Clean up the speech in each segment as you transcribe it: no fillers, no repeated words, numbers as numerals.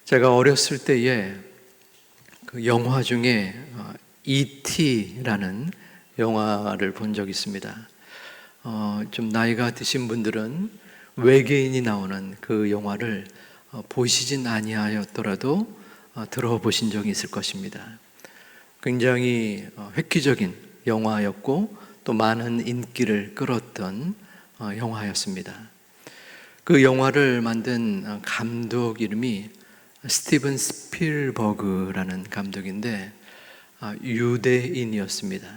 제가 어렸을 때에 그 영화 중에 E.T.라는 영화를 본 적이 있습니다. 좀 나이가 드신 분들은 외계인이 나오는 그 영화를 보시진 아니하였더라도 들어보신 적이 있을 것입니다. 굉장히 획기적인 영화였고 또 많은 인기를 끌었던 영화였습니다. 그 영화를 만든 감독 이름이 스티븐 스필버그라는 감독인데 유대인이었습니다.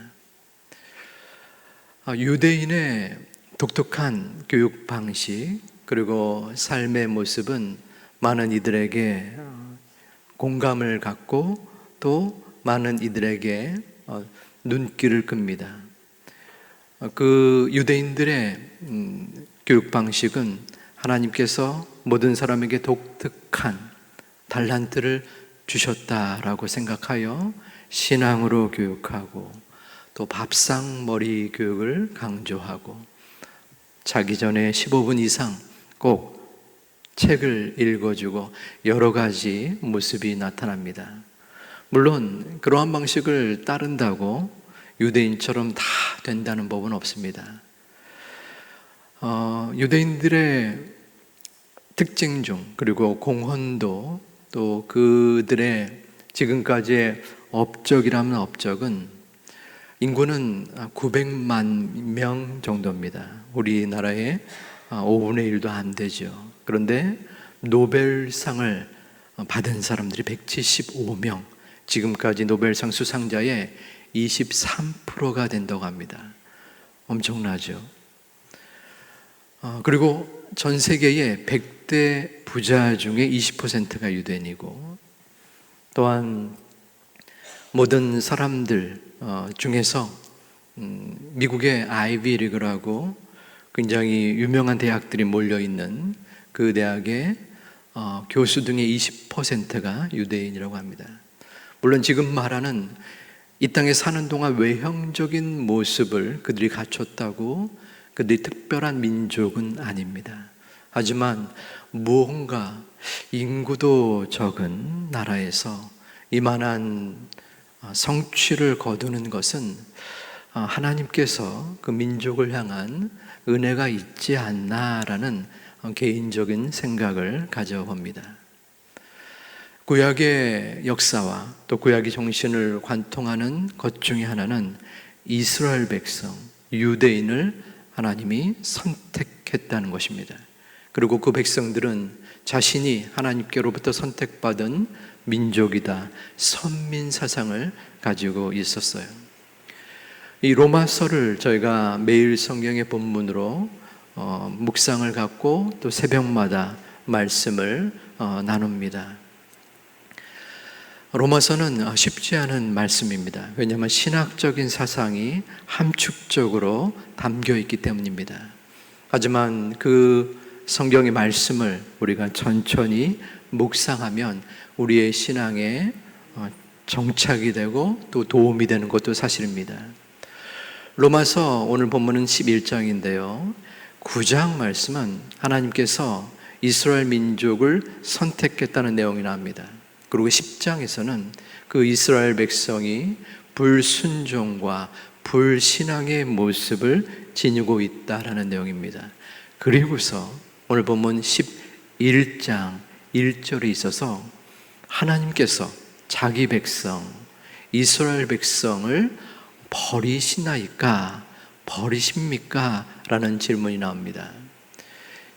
유대인의 독특한 교육 방식 그리고 삶의 모습은 많은 이들에게 공감을 갖고 또 많은 이들에게 눈길을 끕니다. 그 유대인들의 교육 방식은 하나님께서 모든 사람에게 독특한 달란트를 주셨다라고 생각하여 신앙으로 교육하고 또 밥상머리 교육을 강조하고 자기 전에 15분 이상 꼭 책을 읽어주고 여러 가지 모습이 나타납니다. 물론 그러한 방식을 따른다고 유대인처럼 다 된다는 법은 없습니다. 유대인들의 특징 중 그리고 공헌도 또 그들의 지금까지의 업적이라면 업적은 인구는 900만 명 정도입니다. 우리나라의 5분의 1도 안 되죠. 그런데 노벨상을 받은 사람들이 175명, 지금까지 노벨상 수상자의 23%가 된다고 합니다. 엄청나죠. 그리고 전 세계의 100대 부자 중에 20%가 유대인이고 또한 모든 사람들 중에서 미국의 아이비리그라고 굉장히 유명한 대학들이 몰려있는 그 대학의 교수 등의 20%가 유대인이라고 합니다. 물론 지금 말하는 이 땅에 사는 동안 외형적인 모습을 그들이 갖췄다고 그들이 특별한 민족은 아닙니다. 하지만 무언가 인구도 적은 나라에서 이만한 성취를 거두는 것은 하나님께서 그 민족을 향한 은혜가 있지 않나라는 개인적인 생각을 가져봅니다. 구약의 역사와 또 구약의 정신을 관통하는 것 중에 하나는 이스라엘 백성, 유대인을 하나님이 선택했다는 것입니다. 그리고 그 백성들은 자신이 하나님께로부터 선택받은 민족이다, 선민 사상을 가지고 있었어요. 이 로마서를 저희가 매일 성경의 본문으로 묵상을 갖고 또 새벽마다 말씀을 나눕니다. 로마서는 쉽지 않은 말씀입니다. 왜냐하면 신학적인 사상이 함축적으로 담겨 있기 때문입니다. 하지만 그 성경의 말씀을 우리가 천천히 묵상하면 우리의 신앙에 정착이 되고 또 도움이 되는 것도 사실입니다. 로마서 오늘 본문은 11장인데요. 9장 말씀은 하나님께서 이스라엘 민족을 선택했다는 내용이 나옵니다. 그리고 10장에서는 그 이스라엘 백성이 불순종과 불신앙의 모습을 지니고 있다라는 내용입니다. 그리고서 오늘 본문 11장 1절에 있어서 하나님께서 자기 백성 이스라엘 백성을 버리시나이까 버리십니까? 라는 질문이 나옵니다.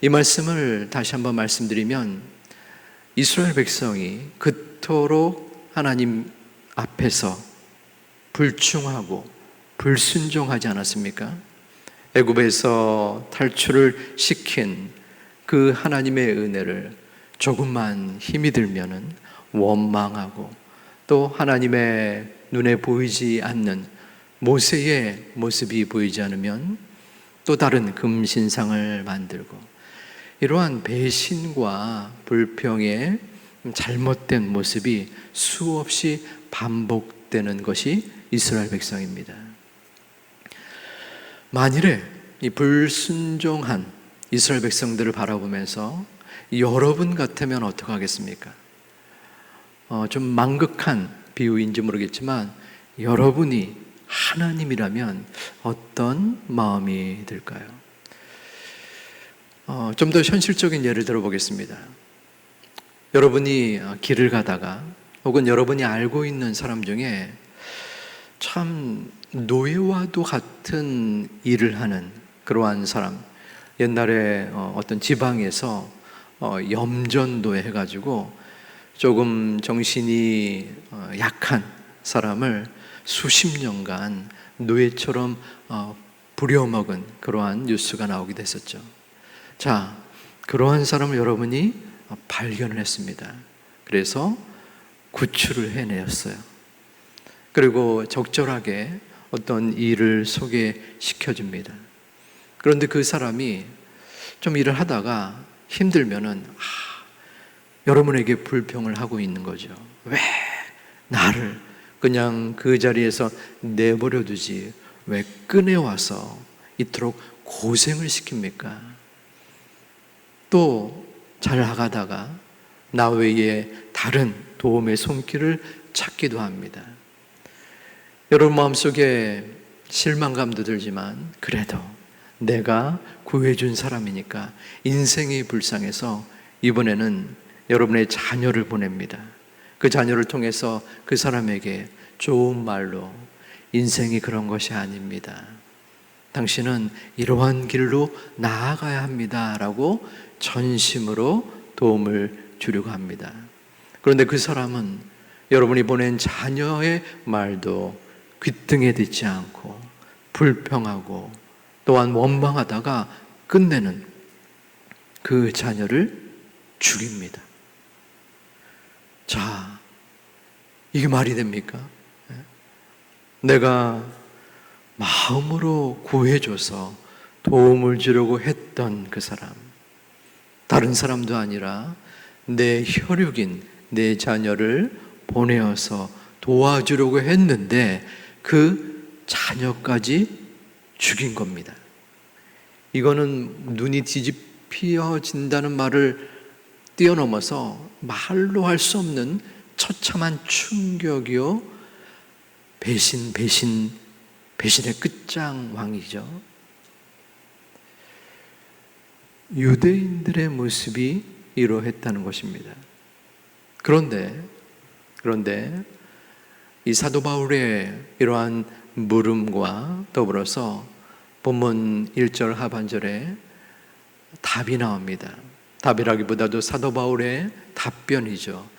이 말씀을 다시 한번 말씀드리면 이스라엘 백성이 그토록 하나님 앞에서 불충하고 불순종하지 않았습니까? 애굽에서 탈출을 시킨 그 하나님의 은혜를 조금만 힘이 들면은 원망하고 또 하나님의 눈에 보이지 않는 모세의 모습이 보이지 않으면 또 다른 금신상을 만들고 이러한 배신과 불평의 잘못된 모습이 수없이 반복되는 것이 이스라엘 백성입니다. 만일에 이 불순종한 이스라엘 백성들을 바라보면서 여러분 같으면 어떻게 하겠습니까? 좀 망극한 비유인지 모르겠지만 여러분이 하나님이라면 어떤 마음이 들까요? 좀 더 현실적인 예를 들어보겠습니다. 여러분이 길을 가다가 혹은 여러분이 알고 있는 사람 중에 참 노예와도 같은 일을 하는 그러한 사람, 옛날에 어떤 지방에서 염전도에 해가지고 조금 정신이 약한 사람을 수십 년간 노예처럼 부려먹은 그러한 뉴스가 나오기도 했었죠. 자, 그러한 사람을 여러분이 발견을 했습니다. 그래서 구출을 해내었어요. 그리고 적절하게 어떤 일을 소개시켜줍니다. 그런데 그 사람이 좀 일을 하다가 힘들면은 여러분에게 불평을 하고 있는 거죠. 왜 나를 그냥 그 자리에서 내버려 두지 왜 꺼내와서 이토록 고생을 시킵니까? 또 잘 나가다가 나 외에 다른 도움의 손길을 찾기도 합니다. 여러분 마음속에 실망감도 들지만 그래도 내가 구해준 사람이니까 인생이 불쌍해서 이번에는 여러분의 자녀를 보냅니다. 그 자녀를 통해서 그 사람에게 좋은 말로 인생이 그런 것이 아닙니다. 당신은 이러한 길로 나아가야 합니다. 라고 전심으로 도움을 주려고 합니다. 그런데 그 사람은 여러분이 보낸 자녀의 말도 귀등에 듣지 않고 불평하고 또한 원망하다가 끝내는 그 자녀를 죽입니다. 자, 이게 말이 됩니까? 내가 마음으로 구해줘서 도움을 주려고 했던 그 사람, 다른 사람도 아니라 내 혈육인 내 자녀를 보내어서 도와주려고 했는데 그 자녀까지 죽인 겁니다. 이거는 눈이 뒤집혀진다는 말을 뛰어넘어서 말로 할 수 없는 처참한 충격이요, 배신의 끝장왕이죠. 유대인들의 모습이 이러했다는 것입니다. 그런데 이 사도 바울의 이러한 물음과 더불어서 본문 1절 하반절에 답이 나옵니다. 답이라기보다도 사도 바울의 답변이죠.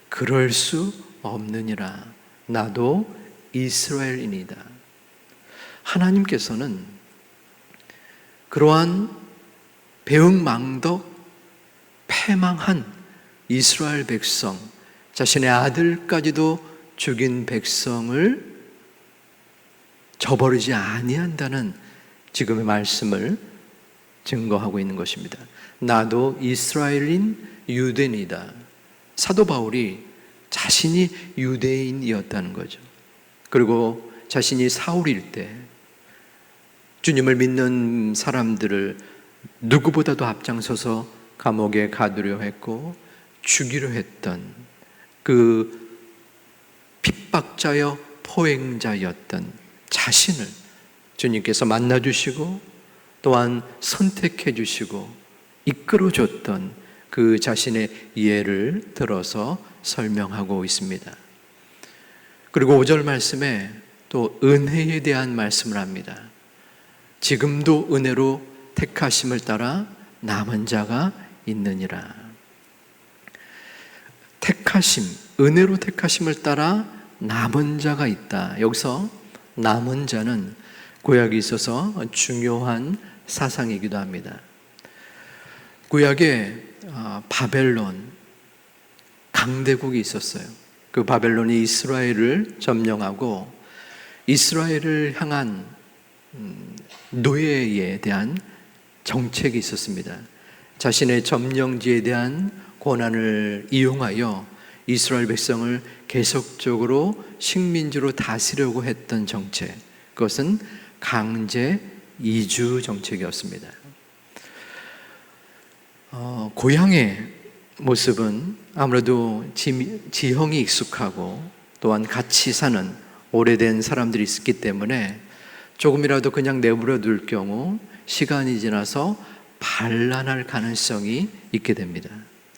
그럴 수 없느니라. 나도 이스라엘인이다. 하나님께서는 그러한 배은망덕 패망한 이스라엘 백성, 자신의 아들까지도 죽인 백성을 저버리지 아니한다는 지금의 말씀을 증거하고 있는 것입니다. 나도 이스라엘인 유대인이다. 사도 바울이 자신이 유대인이었다는 거죠. 그리고 자신이 사울일 때 주님을 믿는 사람들을 누구보다도 앞장서서 감옥에 가두려 했고 죽이려 했던 그 핍박자여 포행자였던 자신을 주님께서 만나주시고 또한 선택해 주시고 이끌어 줬던 그 자신의 예를 들어서 설명하고 있습니다. 그리고 5절 말씀에 또 은혜에 대한 말씀을 합니다. 지금도 은혜로 택하심을 따라 남은 자가 있느니라. 택하심, 은혜로 택하심을 따라 남은 자가 있다. 여기서 남은 자는 구약에 있어서 중요한 사상이기도 합니다. 구약에 바벨론 강대국이 있었어요. 그 바벨론이 이스라엘을 점령하고 이스라엘을 향한 노예에 대한 정책이 있었습니다. 자신의 점령지에 대한 권한을 이용하여 이스라엘 백성을 계속적으로 식민지로 다스리려고 했던 정책, 그것은 강제 이주 정책이었습니다. 고향에 모습은 아무래도 지형이 익숙하고 또한 같이 사는 오래된 사람들이 있기 때문에 조금이라도 그냥 내버려 둘 경우 시간이 지나서 반란할 가능성이 있게 됩니다.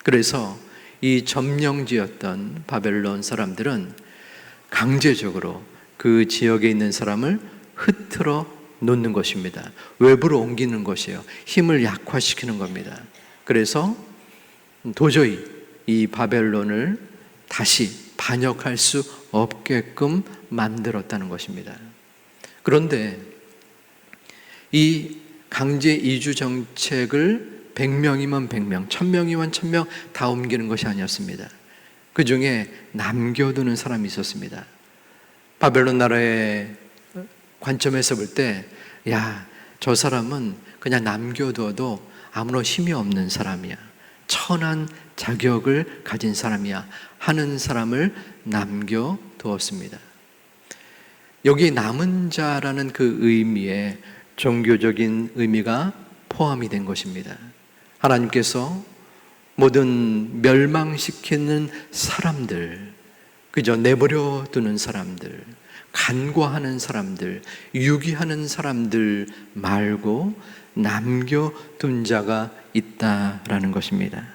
그래서 이 점령지였던 바벨론 사람들은 강제적으로 그 지역에 있는 사람을 흩트러 놓는 것입니다. 외부로 옮기는 것이에요. 힘을 약화시키는 겁니다. 그래서 도저히 이 바벨론을 다시 반역할 수 없게끔 만들었다는 것입니다. 그런데 이 강제 이주 정책을 100명이면 100명, 1000명이면 1000명 다 옮기는 것이 아니었습니다. 그 중에 남겨두는 사람이 있었습니다. 바벨론 나라의 관점에서 볼 때, 야, 저 사람은 그냥 남겨두어도 아무런 힘이 없는 사람이야, 천한 자격을 가진 사람이야 하는 사람을 남겨두었습니다. 여기 남은 자라는 그 의미에 종교적인 의미가 포함이 된 것입니다. 하나님께서 모든 멸망시키는 사람들, 그저 내버려 두는 사람들, 간과하는 사람들, 유기하는 사람들 말고 남겨둔 자가 있다라는 것입니다.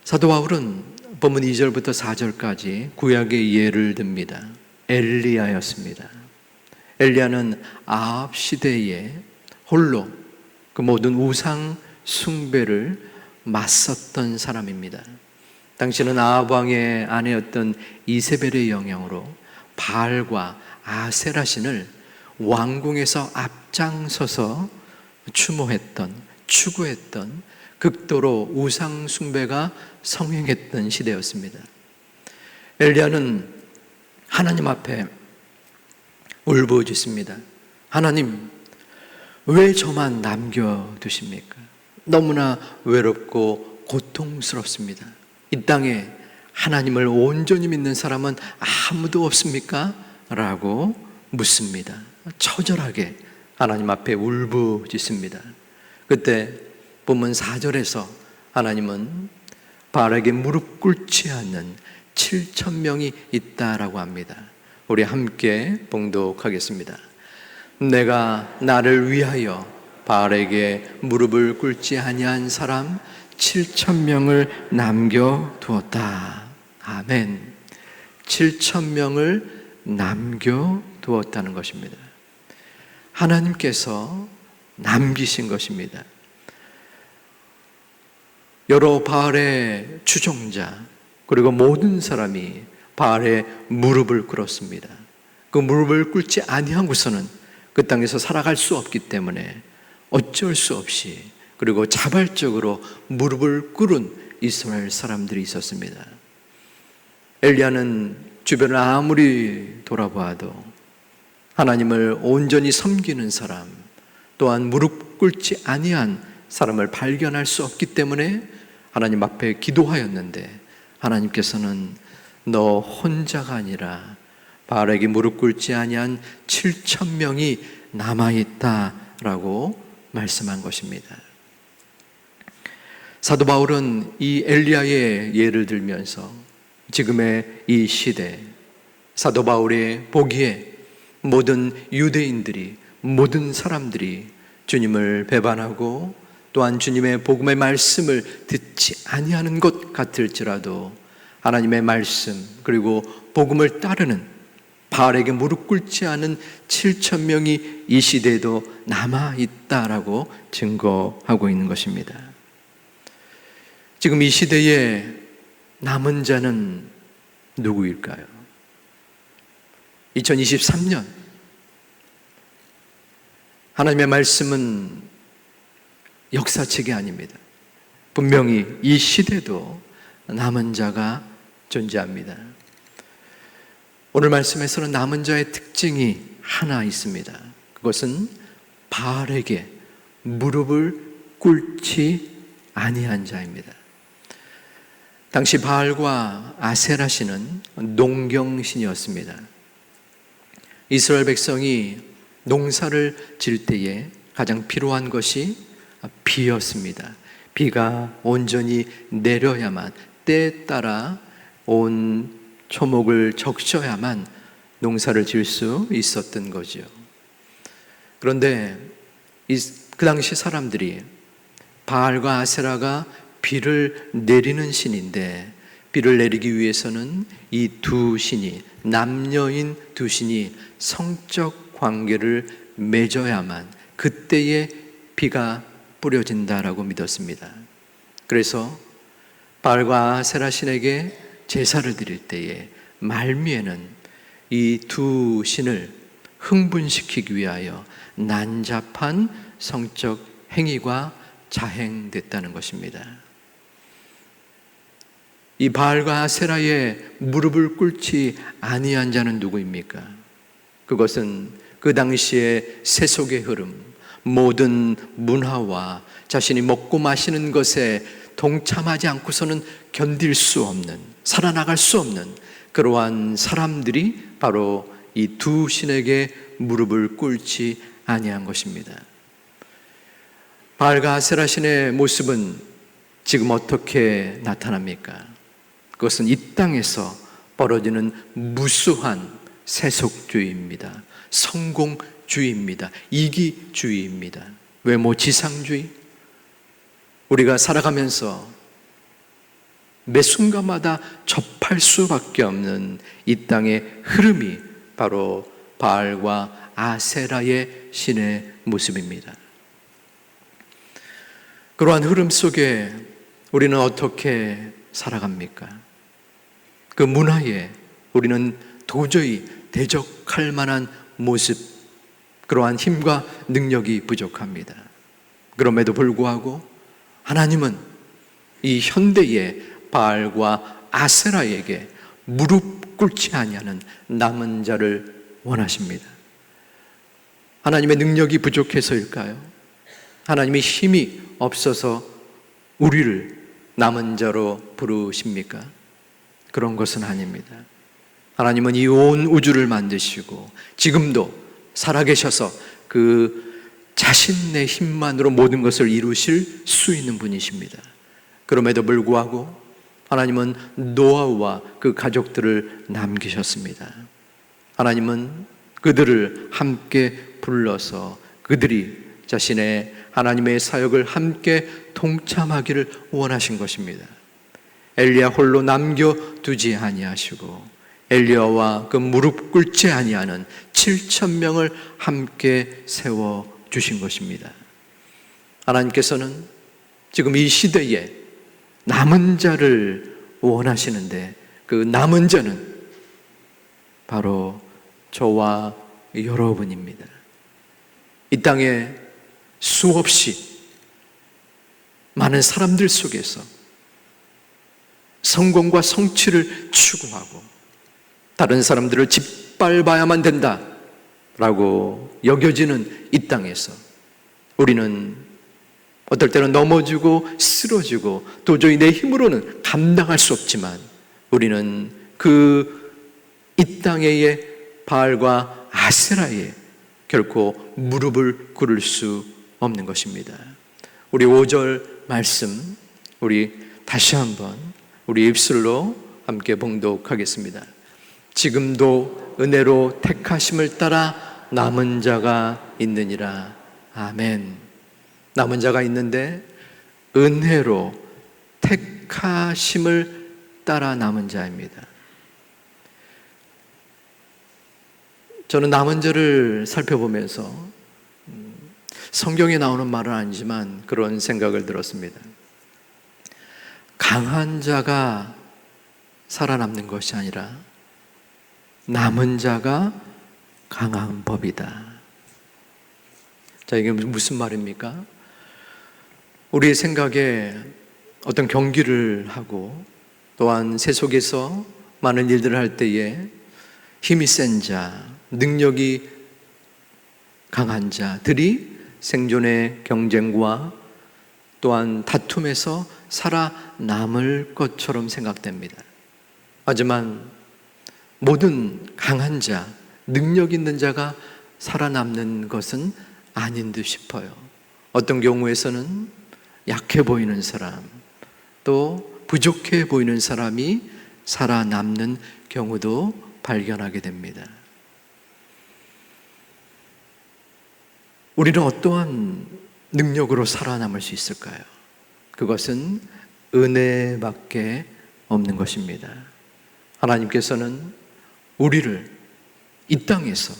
사도 바울은 본문 2절부터 4절까지 구약의 예를 듭니다. 엘리야였습니다. 엘리야는 아합 시대에 홀로 그 모든 우상 숭배를 맞섰던 사람입니다. 당시는 아합 왕의 아내였던 이세벨의 영향으로 바알과 아세라 신을 왕궁에서 앞장서서 추구했던 극도로 우상 숭배가 성행했던 시대였습니다. 엘리야는 하나님 앞에 울부짖습니다. 하나님, 왜 저만 남겨두십니까? 너무나 외롭고 고통스럽습니다. 이 땅에 하나님을 온전히 믿는 사람은 아무도 없습니까? 라고 묻습니다. 처절하게 하나님 앞에 울부짖습니다. 그때 본문 4절에서 하나님은 바알에게 무릎 꿇지 않는 7,000명이 있다라고 합니다. 우리 함께 봉독하겠습니다. 내가 나를 위하여 바알에게 무릎을 꿇지 아니한 사람 7,000명을 남겨두었다. 아멘. 7,000명을 남겨두었다는 것입니다. 하나님께서 남기신 것입니다. 여러 바알의 추종자 그리고 모든 사람이 바알의 무릎을 꿇었습니다. 그 무릎을 꿇지 아니하고서는 그 땅에서 살아갈 수 없기 때문에 어쩔 수 없이 그리고 자발적으로 무릎을 꿇은 이스라엘 사람들이 있었습니다. 엘리야는 주변을 아무리 돌아봐도 하나님을 온전히 섬기는 사람, 또한 무릎 꿇지 아니한 사람을 발견할 수 없기 때문에 하나님 앞에 기도하였는데 하나님께서는 너 혼자가 아니라 바알에게 무릎 꿇지 아니한 7,000명이 남아있다라고 말씀한 것입니다. 사도 바울은 이 엘리야의 예를 들면서 지금의 이 시대, 사도 바울의 보기에 모든 유대인들이, 모든 사람들이 주님을 배반하고 또한 주님의 복음의 말씀을 듣지 아니하는 것 같을지라도 하나님의 말씀 그리고 복음을 따르는 바알에게 무릎 꿇지 않은 7,000명이 이 시대에도 남아있다라고 증거하고 있는 것입니다. 지금 이 시대에 남은 자는 누구일까요? 2023년 하나님의 말씀은 역사책이 아닙니다. 분명히 이 시대도 남은 자가 존재합니다. 오늘 말씀에서는 남은 자의 특징이 하나 있습니다. 그것은 바알에게 무릎을 꿇지 아니한 자입니다. 당시 바알과 아세라 신은 농경신이었습니다. 이스라엘 백성이 농사를 지을 때에 가장 필요한 것이 비였습니다. 비가 온전히 내려야만, 때에 따라 온 초목을 적셔야만 농사를 지을 수 있었던 거죠. 그런데 그 당시 사람들이 바알과 아세라가 비를 내리는 신인데, 비를 내리기 위해서는 이 두 신이, 남녀인 두 신이 성적 관계를 맺어야만 그때에 비가 뿌려진다라고 믿었습니다. 그래서 바알과 아세라 신에게 제사를 드릴 때에 말미에는 이 두 신을 흥분시키기 위하여 난잡한 성적 행위가 자행됐다는 것입니다. 이 바알과 아세라의 무릎을 꿇지 아니한 자는 누구입니까? 그것은 그 당시의 세속의 흐름, 모든 문화와 자신이 먹고 마시는 것에 동참하지 않고서는 견딜 수 없는, 살아나갈 수 없는 그러한 사람들이 바로 이 두 신에게 무릎을 꿇지 아니한 것입니다. 바알과 아세라 신의 모습은 지금 어떻게 나타납니까? 그것은 이 땅에서 벌어지는 무수한 세속주의입니다. 성공주의입니다. 이기주의입니다. 외모 지상주의. 우리가 살아가면서 매 순간마다 접할 수밖에 없는 이 땅의 흐름이 바로 바알과 아세라의 신의 모습입니다. 그러한 흐름 속에 우리는 어떻게 살아갑니까? 그 문화에 우리는 도저히 대적할 만한 모습, 그러한 힘과 능력이 부족합니다. 그럼에도 불구하고 하나님은 이 현대의 바알과 아세라에게 무릎 꿇지 아니하는 남은 자를 원하십니다. 하나님의 능력이 부족해서일까요? 하나님의 힘이 없어서 우리를 남은 자로 부르십니까? 그런 것은 아닙니다. 하나님은 이 온 우주를 만드시고 지금도 살아계셔서 그 자신의 힘만으로 모든 것을 이루실 수 있는 분이십니다. 그럼에도 불구하고 하나님은 노아와 그 가족들을 남기셨습니다. 하나님은 그들을 함께 불러서 그들이 자신의 하나님의 사역을 함께 동참하기를 원하신 것입니다. 엘리야 홀로 남겨두지 아니하시고 엘리야와 그 무릎 꿇지 아니하는 7,000명을 함께 세워주신 것입니다. 하나님께서는 지금 이 시대에 남은 자를 원하시는데 그 남은 자는 바로 저와 여러분입니다. 이 땅에 수없이 많은 사람들 속에서 성공과 성취를 추구하고 다른 사람들을 짓밟아야만 된다라고 여겨지는 이 땅에서 우리는 어떨 때는 넘어지고 쓰러지고 도저히 내 힘으로는 감당할 수 없지만 우리는 이 땅의 바알과 아세라에 결코 무릎을 꿇을 수 없는 것입니다. 우리 5절 말씀 우리 다시 한번 우리 입술로 함께 봉독하겠습니다. 지금도 은혜로 택하심을 따라 남은 자가 있느니라. 아멘. 남은 자가 있는데 은혜로 택하심을 따라 남은 자입니다. 저는 남은 자를 살펴보면서 성경에 나오는 말은 아니지만 그런 생각을 들었습니다. 강한 자가 살아남는 것이 아니라 남은 자가 강한 법이다. 자, 이게 무슨 말입니까? 우리의 생각에 어떤 경기를 하고 또한 세속에서 많은 일들을 할 때에 힘이 센 자, 능력이 강한 자들이 생존의 경쟁과 또한 다툼에서 살아남을 것처럼 생각됩니다. 하지만 모든 강한 자, 능력 있는 자가 살아남는 것은 아닌 듯 싶어요. 어떤 경우에서는 약해 보이는 사람, 또 부족해 보이는 사람이 살아남는 경우도 발견하게 됩니다. 우리는 어떠한 능력으로 살아남을 수 있을까요? 그것은 은혜밖에 없는 것입니다. 하나님께서는 우리를 이 땅에서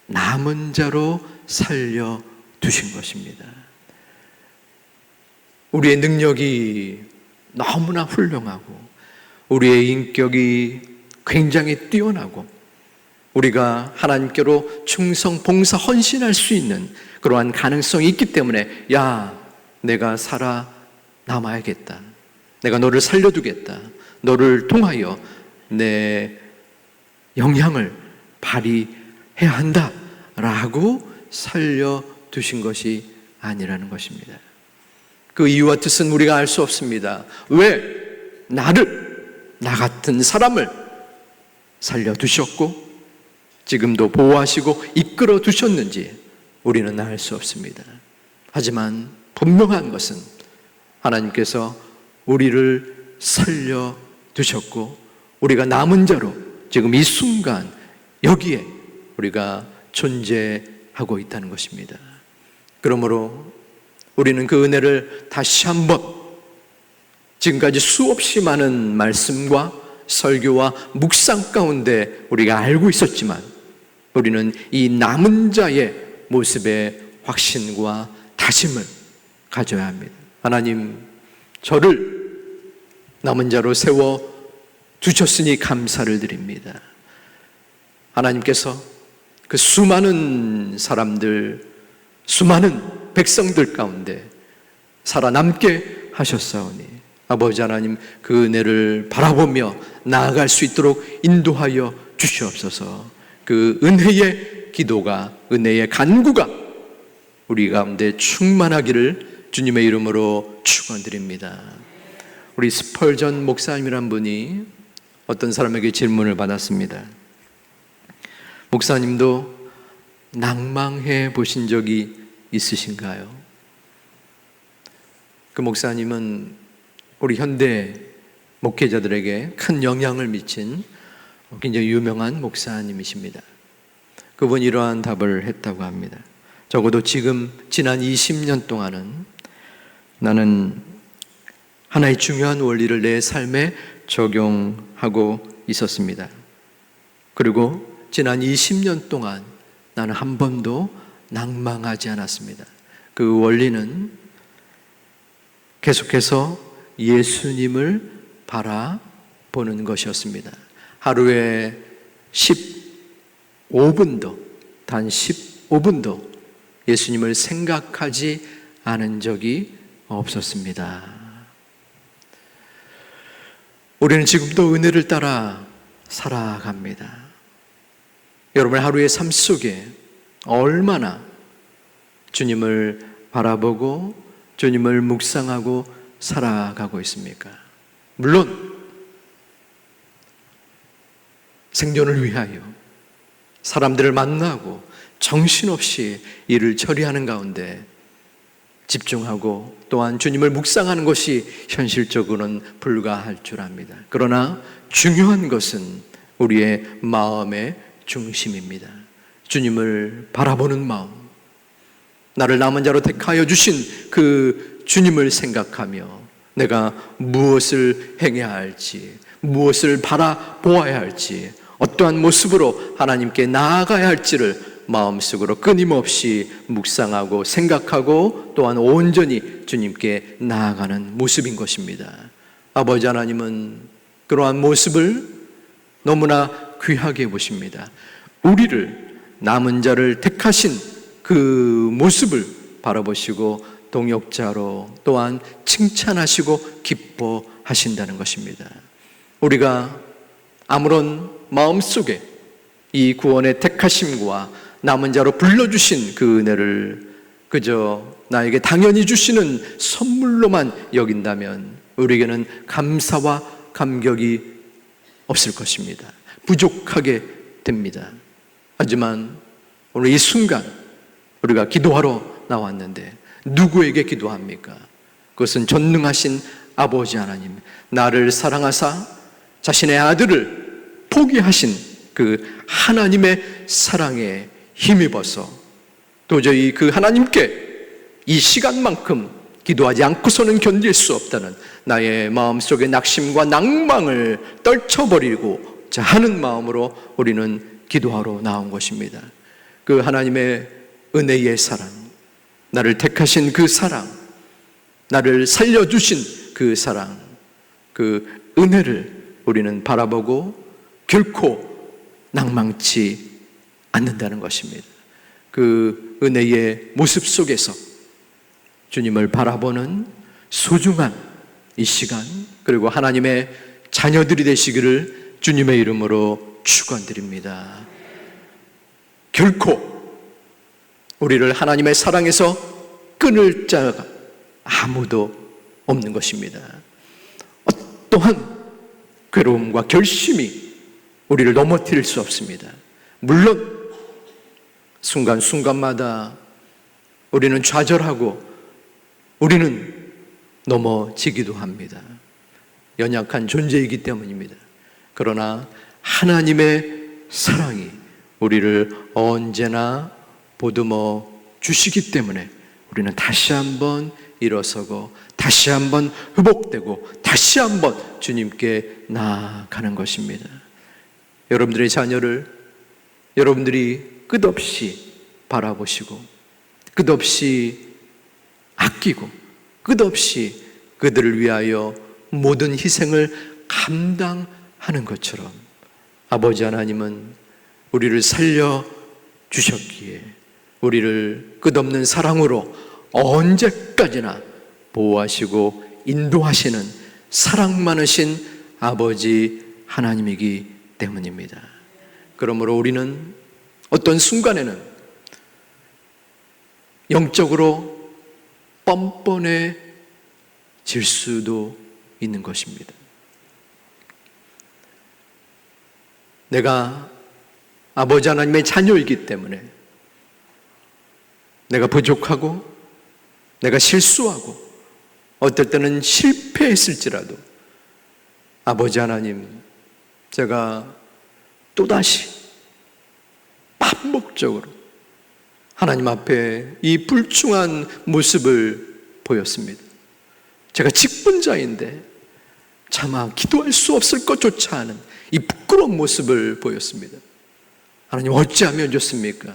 남은 자로 살려두신 것입니다. 우리의 능력이 너무나 훌륭하고 우리의 인격이 굉장히 뛰어나고 우리가 하나님께로 충성, 봉사, 헌신할 수 있는 그러한 가능성이 있기 때문에 내가 살아남아야겠다. 내가 너를 살려두겠다. 너를 통하여 내 영향을 발휘해야 한다 라고 살려두신 것이 아니라는 것입니다. 그 이유와 뜻은 우리가 알 수 없습니다. 왜 나 같은 사람을 살려두셨고 지금도 보호하시고 이끌어 두셨는지 우리는 알 수 없습니다. 하지만 분명한 것은 하나님께서 우리를 살려두셨고 우리가 남은 자로 지금 이 순간 여기에 우리가 존재하고 있다는 것입니다. 그러므로 우리는 그 은혜를 다시 한번 지금까지 수없이 많은 말씀과 설교와 묵상 가운데 우리가 알고 있었지만 우리는 이 남은 자의 모습의 확신과 다짐을 가져야 합니다. 하나님, 저를 남은 자로 세워 두셨으니 감사를 드립니다. 하나님께서 그 수많은 사람들, 수많은 백성들 가운데 살아남게 하셨사오니 아버지 하나님, 그 은혜를 바라보며 나아갈 수 있도록 인도하여 주시옵소서. 그 은혜의 기도가, 은혜의 간구가 우리 가운데 충만하기를 주님의 이름으로 축원드립니다. 우리 스펄전 목사님이란 분이 어떤 사람에게 질문을 받았습니다. 목사님도 낭망해 보신 적이 있으신가요? 그 목사님은 우리 현대 목회자들에게 큰 영향을 미친 굉장히 유명한 목사님이십니다. 그분이 이러한 답을 했다고 합니다. 적어도 지난 20년 동안은 나는 하나의 중요한 원리를 내 삶에 적용하고 있었습니다. 그리고 지난 20년 동안 나는 한 번도 낭망하지 않았습니다. 그 원리는 계속해서 예수님을 바라보는 것이었습니다. 하루에 15분도, 단 15분도 예수님을 생각하지 않은 적이 없었습니다. 우리는 지금도 은혜를 따라 살아갑니다. 여러분 하루의 삶 속에 얼마나 주님을 바라보고 주님을 묵상하고 살아가고 있습니까? 물론 생존을 위하여 사람들을 만나고 정신없이 일을 처리하는 가운데 집중하고 또한 주님을 묵상하는 것이 현실적으로는 불가할 줄 압니다. 그러나 중요한 것은 우리의 마음의 중심입니다. 주님을 바라보는 마음, 나를 남은 자로 택하여 주신 그 주님을 생각하며 내가 무엇을 행해야 할지, 무엇을 바라보아야 할지, 어떠한 모습으로 하나님께 나아가야 할지를 마음속으로 끊임없이 묵상하고 생각하고 또한 온전히 주님께 나아가는 모습인 것입니다. 아버지 하나님은 그러한 모습을 너무나 귀하게 보십니다. 우리를 남은 자를 택하신 그 모습을 바라보시고 동역자로 또한 칭찬하시고 기뻐하신다는 것입니다. 우리가 아무런 마음속에 이 구원의 택하심과 남은 자로 불러주신 그 은혜를 그저 나에게 당연히 주시는 선물로만 여긴다면 우리에게는 감사와 감격이 없을 것입니다. 부족하게 됩니다. 하지만 오늘 이 순간 우리가 기도하러 나왔는데 누구에게 기도합니까? 그것은 전능하신 아버지 하나님, 나를 사랑하사 자신의 아들을 포기하신 그 하나님의 사랑에 힘입어서 도저히 그 하나님께 이 시간만큼 기도하지 않고서는 견딜 수 없다는 나의 마음속의 낙심과 낭망을 떨쳐버리고자 하는 마음으로 우리는 기도하러 나온 것입니다. 그 하나님의 은혜의 사랑, 나를 택하신 그 사랑, 나를 살려주신 그 사랑, 그 은혜를 우리는 바라보고 결코 낭망치 않는다는 것입니다. 그 은혜의 모습 속에서 주님을 바라보는 소중한 이 시간, 그리고 하나님의 자녀들이 되시기를 주님의 이름으로 축원드립니다. 결코 우리를 하나님의 사랑에서 끊을 자가 아무도 없는 것입니다. 어떠한 괴로움과 결심이 우리를 넘어뜨릴 수 없습니다. 물론 순간순간마다 우리는 좌절하고 우리는 넘어지기도 합니다. 연약한 존재이기 때문입니다. 그러나 하나님의 사랑이 우리를 언제나 보듬어 주시기 때문에 우리는 다시 한번 일어서고 다시 한번 회복되고 다시 한번 주님께 나아가는 것입니다. 여러분들의 자녀를 여러분들이 끝없이 바라보시고 끝없이 아끼고 끝없이 그들을 위하여 모든 희생을 감당하는 것처럼 아버지 하나님은 우리를 살려주셨기에 우리를 끝없는 사랑으로 언제까지나 보호하시고 인도하시는 사랑 많으신 아버지 하나님이기 때문입니다. 그러므로 우리는 어떤 순간에는 영적으로 뻔뻔해질 수도 있는 것입니다. 내가 아버지 하나님의 자녀이기 때문에 내가 부족하고 내가 실수하고 어떨 때는 실패했을지라도 아버지 하나님, 제가 또다시 반복적으로 하나님 앞에 이 불충한 모습을 보였습니다. 제가 직분자인데 차마 기도할 수 없을 것조차 하는 이 부끄러운 모습을 보였습니다. 하나님 어찌하면 좋습니까?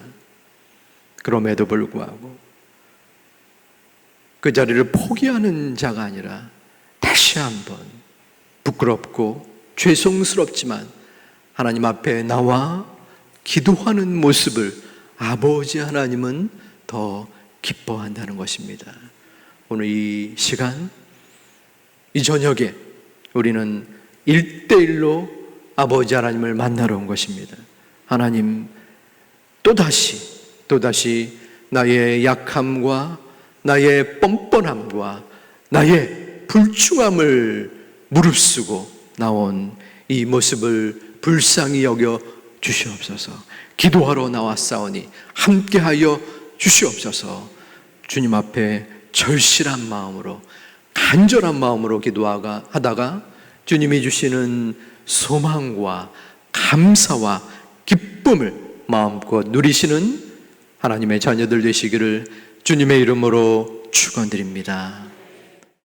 그럼에도 불구하고 그 자리를 포기하는 자가 아니라 다시 한번 부끄럽고 죄송스럽지만 하나님 앞에 나와 기도하는 모습을 아버지 하나님은 더 기뻐한다는 것입니다. 오늘 이 시간, 이 저녁에 우리는 1대1로 아버지 하나님을 만나러 온 것입니다. 하나님, 또다시 나의 약함과 나의 뻔뻔함과 나의 불충함을 무릅쓰고 나온 이 모습을 불쌍히 여겨 주시옵소서. 기도하러 나왔사오니 함께하여 주시옵소서. 주님 앞에 절실한 마음으로, 간절한 마음으로 기도하다가 주님이 주시는 소망과 감사와 기쁨을 마음껏 누리시는 하나님의 자녀들 되시기를 주님의 이름으로 축원드립니다.